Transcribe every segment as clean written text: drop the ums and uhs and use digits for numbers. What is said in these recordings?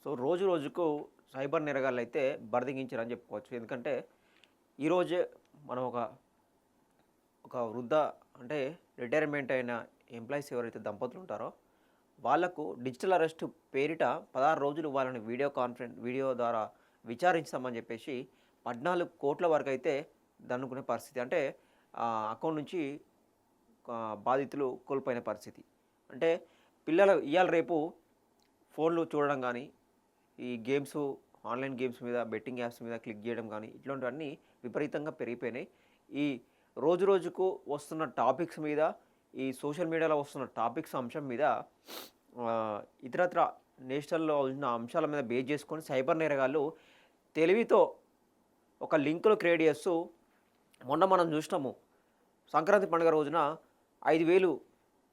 So రోజు రోజుకు cyber నేరగాళ్ళైతే బరిదెగించారని చెప్పుకోవచ్చు. ఎందుకంటే ఈరోజే మనం ఒక వృద్ధ అంటే రిటైర్మెంట్ అయిన ఎంప్లాయీస్ ఎవరైతే దంపతులు ఉంటారో వాళ్ళకు డిజిటల్ అరెస్ట్ పేరిట 16 రోజులు వాళ్ళని వీడియో ద్వారా విచారించామని చెప్పేసి 14 కోట్ల వరకు అయితే దన్నుకునే పరిస్థితి. అంటే అకౌంట్ నుంచి బాధితులు కోల్పోయిన పరిస్థితి. అంటే పిల్లలు ఇయాల రేపు ఫోన్లు చూడడం కానీ, ఈ గేమ్స్, ఆన్‌లైన్ గేమ్స్ మీద, బెట్టింగ్ యాప్స్ మీద క్లిక్ చేయడం గానీ, ఇట్లాంటివన్నీ విపరీతంగా పెరిగిపోయినాయి. ఈ రోజు రోజుకు వస్తున్న టాపిక్స్ మీద, ఈ సోషల్ మీడియాలో వస్తున్న టాపిక్స్ అంశం మీద ఇతరత్ర నేషనల్‌లో ఉన్న అంశాల మీద బేస్ చేసుకొని సైబర్ నేరగాళ్ళు తెలివితో ఒక లింకులు క్రియేట్ చేస్తూ మొన్న మనం చూసినాము. సంక్రాంతి పండుగ రోజున 5,000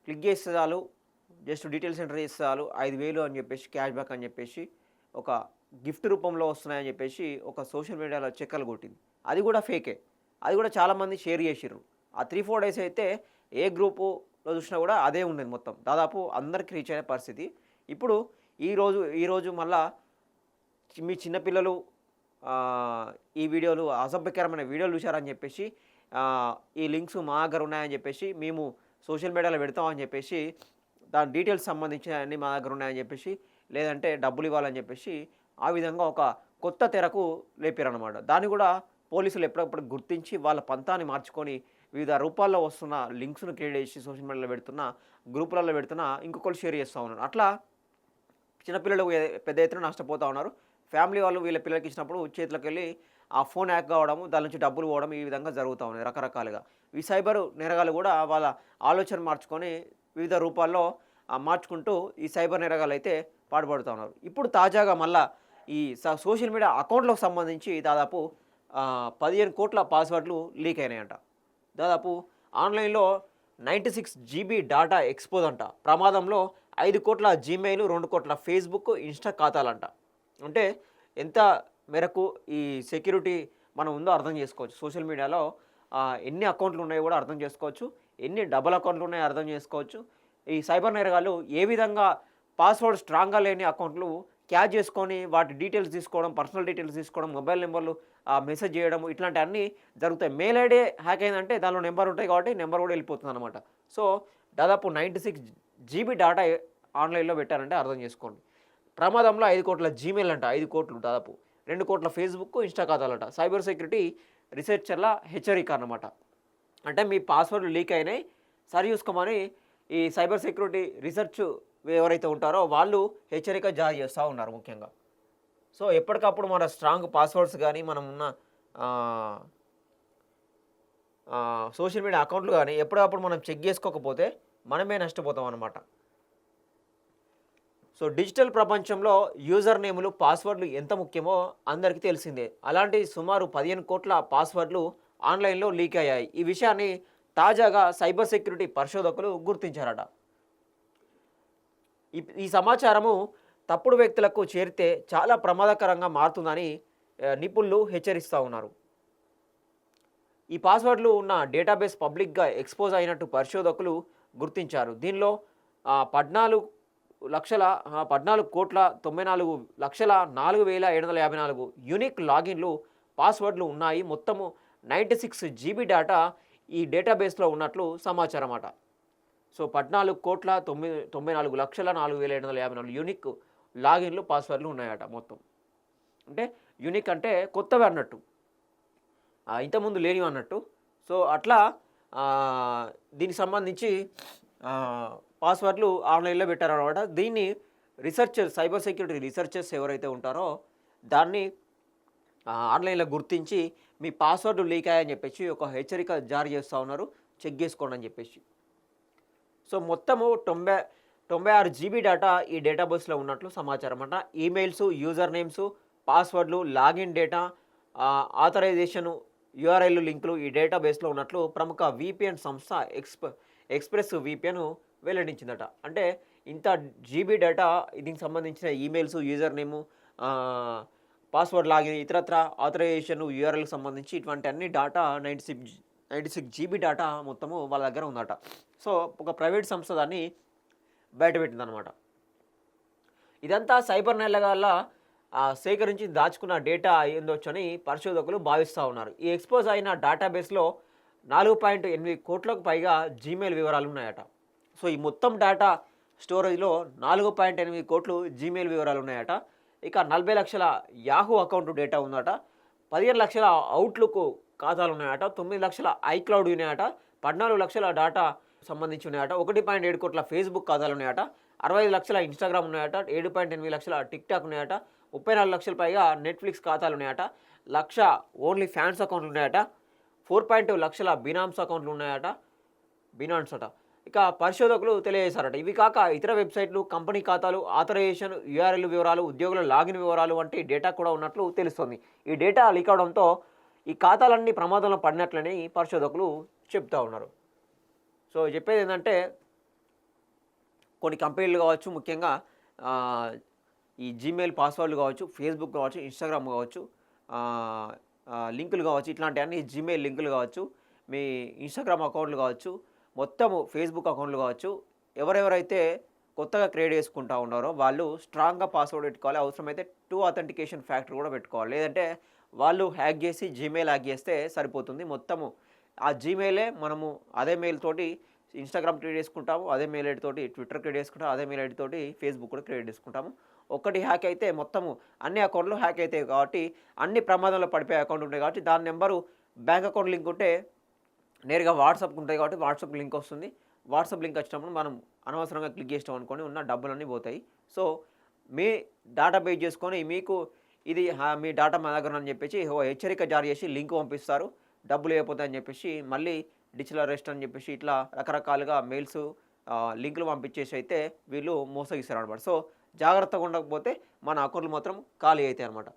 క్లిక్ చేస్తే చాలు, జస్ట్ డీటెయిల్స్ ఎంటర్ చేస్తే చాలు 5,000 అని చెప్పేసి క్యాష్ బ్యాక్ అని చెప్పేసి ఒక గిఫ్ట్ రూపంలో వస్తున్నాయని చెప్పేసి ఒక సోషల్ మీడియాలో చెక్కలు కొట్టింది. అది కూడా ఫేకే. అది కూడా చాలామంది షేర్ చేసిర్రు. ఆ 3-4 డేస్ అయితే ఏ గ్రూపులో చూసినా కూడా అదే ఉండేది మొత్తం. దాదాపు అందరికి రీచ్ అయిన పరిస్థితి. ఇప్పుడు ఈరోజు మళ్ళా మీ చిన్నపిల్లలు ఈ వీడియోలు అసభ్యకరమైన వీడియోలు చూశారని చెప్పేసి ఈ లింక్స్ మా దగ్గర ఉన్నాయని చెప్పేసి మేము సోషల్ మీడియాలో పెడతామని చెప్పేసి దాని డీటెయిల్స్ సంబంధించినవన్నీ మా దగ్గర ఉన్నాయని చెప్పేసి, లేదంటే డబ్బులు ఇవ్వాలని చెప్పేసి ఆ విధంగా ఒక కొత్త తెరకు లేపారనమాట. దాన్ని కూడా పోలీసులు ఎప్పుడప్పుడు గుర్తించి వాళ్ళ పంతాన్ని మార్చుకొని వివిధ రూపాల్లో వస్తున్న లింక్స్‌ను క్రియేట్ చేసి సోషల్ మీడియాలో పెడుతున్న, గ్రూపులలో పెడుతున్న, ఇంకొకళ్ళు షేర్ చేస్తూ ఉన్నారు. అట్లా చిన్నపిల్లలు పెద్ద ఎత్తున నష్టపోతూ ఉన్నారు. ఫ్యామిలీ వాళ్ళు వీళ్ళ పిల్లలకి ఇచ్చినప్పుడు చేతిలోకెళ్ళి ఆ ఫోన్ హ్యాక్ కావడము, దాని నుంచి డబ్బులు పోవడం ఈ విధంగా జరుగుతూ ఉన్నాయి రకరకాలుగా. ఈ సైబర్ నేరగాళ్ళు కూడా వాళ్ళ ఆలోచన మార్చుకొని వివిధ రూపాల్లో మార్చుకుంటూ ఈ సైబర్ నేరగాళ్ళైతే పాటుపడుతూ ఉన్నారు. ఇప్పుడు తాజాగా మళ్ళా ఈ సోషల్ మీడియా అకౌంట్‌లకు సంబంధించి దాదాపు 15 కోట్ల పాస్వర్డ్‌లు లీక్ అయినాయంట. దాదాపు ఆన్‌లైన్‌లో 96 జీబీ డాటా ఎక్స్‌పోజ్ అంట. ప్రమాదంలో 5 కోట్ల జీమెయిల్, 2 కోట్ల ఫేస్‌బుక్, ఇన్‌స్టా ఖాతాలంట. అంటే ఎంత మేరకు ఈ సెక్యూరిటీ మనం ఉందో అర్థం చేసుకోవచ్చు. సోషల్ మీడియాలో ఎన్ని అకౌంట్లు ఉన్నాయో కూడా అర్థం చేసుకోవచ్చు. ఎన్ని డబుల్ అకౌంట్లు ఉన్నాయో అర్థం చేసుకోవచ్చు. ఈ సైబర్ నేరగాళ్ళు ఏ విధంగా పాస్వర్డ్ స్ట్రాంగ్‌గా లేని అకౌంట్లు క్యాచ్ చేసుకొని వాటి డీటెయిల్స్ తీసుకోవడం, పర్సనల్ డీటెయిల్స్ తీసుకోవడం, మొబైల్ నెంబర్లు మెసేజ్ చేయడం ఇట్లాంటివన్నీ జరుగుతాయి. మెయిల్ ఐడీ హ్యాక్ అయిందంటే దానిలో నెంబర్ ఉంటాయి కాబట్టి నెంబర్ కూడా వెళ్ళిపోతుందన్నమాట. సో దాదాపు 96 జీబీ డాటా ఆన్‌లైన్‌లో పెట్టారంటే అర్థం చేసుకోండి. ప్రమాదంలో 5 కోట్ల జీమెయిల్ అంట. 5 కోట్లు దాదాపు. 2 కోట్ల ఫేస్‌బుక్, ఇన్‌స్టా ఖాతాలంట. సైబర్ సెక్యూరిటీ రీసెర్చర్ల హెచ్చరిక అన్నమాట. అంటే మీ పాస్వర్డ్‌లు లీక్ అయినాయి, సరి చూసుకోమని ఈ సైబర్ సెక్యూరిటీ రీసెర్చ్ ఎవరైతే ఉంటారో వాళ్ళు హెచ్చరిక జారీ చేస్తూ ఉన్నారు ముఖ్యంగా. సో ఎప్పటికప్పుడు మన స్ట్రాంగ్ పాస్వర్డ్స్ కానీ, మనం ఉన్న సోషల్ మీడియా అకౌంట్లు కానీ ఎప్పటికప్పుడు మనం చెక్ చేసుకోకపోతే మనమే నష్టపోతాం అన్నమాట. సో డిజిటల్ ప్రపంచంలో యూజర్ నేములు, పాస్వర్డ్లు ఎంత ముఖ్యమో అందరికీ తెలిసిందే. అలాంటి సుమారు 15 కోట్ల పాస్వర్డ్లు ఆన్‌లైన్‌లో లీక్ అయ్యాయి. ఈ విషయాన్ని తాజాగా సైబర్ సెక్యూరిటీ పరిశోధకులు గుర్తించారట. ఈ సమాచారము తప్పుడు వ్యక్తులకు చేరితే చాలా ప్రమాదకరంగా మారుతుందని నిపుణులు హెచ్చరిస్తూ ఉన్నారు. ఈ పాస్వర్డ్లు ఉన్న డేటాబేస్ పబ్లిక్‌గా ఎక్స్‌పోజ్ అయినట్టు పరిశోధకులు గుర్తించారు. దీనిలో 14,94,04,754 యూనిక్ లాగిన్లు, పాస్వర్డ్లు ఉన్నాయి. మొత్తము 96 జీబీ డేటా ఈ డేటాబేస్‌లో ఉన్నట్లు సమాచారం అట. సో 14,94,04,754 యూనిక్ లాగిన్లు, పాస్వర్డ్లు ఉన్నాయట మొత్తం. అంటే యూనిక్ అంటే కొత్తవి అన్నట్టు, ఇంతకుముందు లేనివి అన్నట్టు. సో అట్లా దీనికి సంబంధించి పాస్వర్డ్లు ఆన్‌లైన్‌లో పెట్టారనమాట. దీన్ని సైబర్ సెక్యూరిటీ రీసెర్చర్స్ ఎవరైతే ఉంటారో దాన్ని ఆన్‌లైన్‌లో గుర్తించి మీ పాస్వర్డ్లు లీక్ అయ్యాయని చెప్పేసి ఒక హెచ్చరిక జారీ చేస్తూ ఉన్నారు. చెక్ చేసుకోండి అని చెప్పేసి. సో మొత్తము 96 జీబీ డేటా ఈ డేటాబేస్‌లో ఉన్నట్లు సమాచారం అంట. ఈమెయిల్స్, యూజర్ నేమ్స్, పాస్వర్డ్లు, లాగిన్ డేటా, ఆథరైజేషను, యూఆర్ఎల్ లింకులు ఈ డేటాబేస్‌లో ఉన్నట్లు ప్రముఖ వీపీఎన్ సంస్థ ఎక్స్‌ప్రెస్ వీపీఎన్ వెల్లడించిందట. అంటే ఇంత జీబీ డేటా, దీనికి సంబంధించిన emails, user name, password, login, ఇతరత్ర ఆథరైజేషన్, యూఆర్ఎల్‌కి సంబంధించి ఇటువంటి అన్ని డేటా 96 జీబీ డేటా మొత్తము వాళ్ళ దగ్గర ఉందట. సో ఒక ప్రైవేట్ సంస్థ దాన్ని బయటపెట్టిందనమాట. ఇదంతా సైబర్ నేరగాళ్ళ సేకరించి దాచుకున్న డేటా అయ్యుండొచ్చని పరిశోధకులు భావిస్తూ ఉన్నారు. ఈ ఎక్స్‌పోజ్ అయిన డేటాబేస్‌లో 4.8 కోట్లకు పైగా జీమెయిల్ వివరాలు ఉన్నాయట. సో, ఈ మొత్తం డేటా స్టోరేజ్‌లో 4.8 కోట్లు జీమెయిల్ వివరాలు ఉన్నాయట. ఇక 40 లక్షల యాహూ అకౌంట్ డేటా ఉందట. 15 లక్షల అవుట్‌లుక్ ఖాతాలు ఉన్నాయట. 9 లక్షల ఐక్లౌడ్ ఉన్నాయట. 14 లక్షల డేటా సంబంధించి ఉన్నాయట. 1.7 కోట్ల ఫేస్‌బుక్ ఖాతాలు ఉన్నాయట. 65 లక్షల ఇన్‌స్టాగ్రామ్ ఉన్నాయట. 7.8 లక్షల టిక్‌టాక్ ఉన్నాయట. 34 లక్షల పైగా నెట్‌ఫ్లిక్స్ ఖాతాలు ఉన్నాయట. 1,00,000 ఓన్లీ ఫ్యాన్స్ అకౌంట్లు ఉన్నాయట. 4.2 లక్షల బినాన్స్ అకౌంట్లు ఉన్నాయట. బినాన్స్ అట. ఇక పరిశోధకులు తెలియజేశారట. ఇవి కాక ఇతర వెబ్‌సైట్‌లు, కంపెనీ ఖాతాలు, ఆథరైజేషన్, యూఆర్ఎల్ వివరాలు, ఉద్యోగుల లాగిన్ వివరాలు వంటి డేటా కూడా ఉన్నట్లు తెలుస్తోంది. ఈ డేటా లీక్ అవడంతో ఈ ఖాతాలన్నీ ప్రమాదంలో పడినట్లని పరిశోధకులు చెప్తా ఉన్నారు. సో, చెప్పేదేంటంటే కొన్ని కంపెనీలు కావచ్చు, ముఖ్యంగా ఈ జీమెయిల్ పాస్వర్డ్‌లు కావచ్చు, ఫేస్‌బుక్ కావచ్చు, ఇన్‌స్టాగ్రామ్ కావచ్చు, ఆహ్, లింకులు కావచ్చు, ఇట్లాంటివన్నీ జీమెయిల్ లింకులు కావచ్చు, మీ ఇన్‌స్టాగ్రామ్ అకౌంట్‌లు కావచ్చు, మొత్తము ఫేస్‌బుక్ అకౌంట్‌లు కావచ్చు, ఎవరెవరైతే కొత్తగా క్రియేట్ చేసుకుంటా ఉన్నారో వాళ్ళు స్ట్రాంగ్‌గా పాస్వర్డ్ పెట్టుకోవాలి. అవసరమైతే 2 అథెంటికేషన్ ఫ్యాక్టర్ కూడా పెట్టుకోవాలి. లేదంటే వాళ్ళు హ్యాక్ చేసి జీమెయిల్ హ్యాక్ చేస్తే సరిపోతుంది. మొత్తము ఆ జీమెయిలే మనము అదే మెయిల్ తోటి ఇన్‌స్టాగ్రామ్ క్రియేట్ చేసుకుంటాము. అదే మెయిల్ ఐడీ తోటి ట్విట్టర్ క్రియేట్ చేసుకుంటాము. అదే మెయిల్ ఐడీ తోటి ఫేస్‌బుక్ కూడా క్రియేట్ చేసుకుంటాము. ఒక్కటి హ్యాక్ అయితే మొత్తము అన్ని అకౌంట్‌లు హ్యాక్ అయితాయి కాబట్టి అన్ని ప్రమాదంలో పడిపోయే అకౌంట్ ఉంటాయి కాబట్టి దాని నెంబరు బ్యాంక్ అకౌంట్ లింక్ ఉంటే నేరుగా వాట్సాప్‌కి ఉంటాయి కాబట్టి వాట్సాప్ లింక్ వస్తుంది. వాట్సాప్ లింక్ వచ్చినప్పుడు మనం అనవసరంగా క్లిక్ చేసినాం అనుకోండి ఉన్న డబ్బులన్నీ పోతాయి. సో, మీ డాటా బేస్ చేసుకొని మీకు ఇది మీ డాటా మా దగ్గర ఉందని చెప్పేసి హెచ్చరిక జారీ చేసి లింక్ పంపిస్తారు. డబ్బులు అయిపోతాయని చెప్పేసి మళ్ళీ డిజిటల్ అరెస్ట్ అని చెప్పేసి ఇట్లా రకరకాలుగా మెయిల్స్ లింకులు పంపించేసి అయితే వీళ్ళు మోసగిస్తారనమాట. సో, జాగ్రత్తగా ఉండకపోతే మన అకౌంట్లు మాత్రం ఖాళీ అవుతాయి అనమాట.